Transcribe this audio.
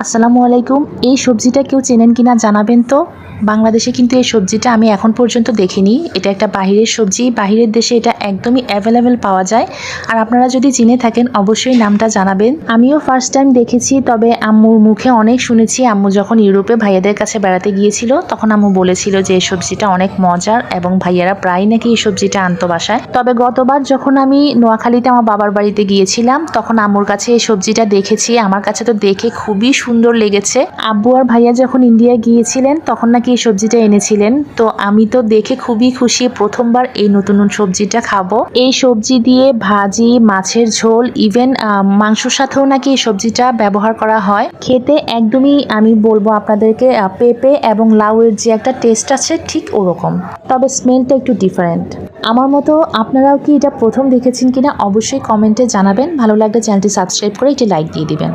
আসসালামু আলাইকুম। এই সবজিটা কেউ চেনেন কিনা জানাবেন তো। বাংলাদেশে কিন্তু এই সবজিটা আমি এখন পর্যন্ত দেখিনি। এটা একটা বাহিরের সবজি, বাহিরের দেশে এটা একদমই অ্যাভেলেবেল পাওয়া যায়। আর আপনারা যদি চিনে থাকেন অবশ্যই নামটা জানাবেন। আমিও ফার্স্ট টাইম দেখেছি, তবে আম্মুর মুখে অনেক শুনেছি। আম্মু যখন ইউরোপে ভাইয়াদের কাছে বেড়াতে গিয়েছিল তখন আম্মু বলেছিল যে এই সবজিটা অনেক মজার এবং ভাইয়ারা প্রায় নাকি এই সবজিটা আনতো বাসায়। তবে গতবার যখন আমি নোয়াখালীতে আমার বাবার বাড়িতে গিয়েছিলাম তখন আম্মুর কাছে এই সবজিটা দেখেছি। আমার কাছে তো দেখে খুবই সুন্দর লেগেছে। আব্বু আর ভাইয়া যখন ইন্ডিয়ায় গিয়েছিলেন তখন নাকি এই সবজিটা এনেছিলেন। তো আমি তো দেখে খুবই খুশি, প্রথমবার এই নতুন সবজিটা খাবো। এই সবজি দিয়ে ভাজি, মাছের ঝোল, ইভেন মাংসর সাথেও নাকি এই সবজিটা ব্যবহার করা হয়। খেতে একদমই আমি বলবো আপনাদেরকে পেঁপে এবং লাউয়ের যে একটা টেস্ট আছে ঠিক ওরকম, তবে স্মেলটা একটু ডিফারেন্ট। আমার মতো আপনারাও কি এটা প্রথম দেখেছেন কিনা অবশ্যই কমেন্টে জানাবেন। ভালো লাগলে চ্যানেলটি সাবস্ক্রাইব করে একটি লাইক দিয়ে দিবেন।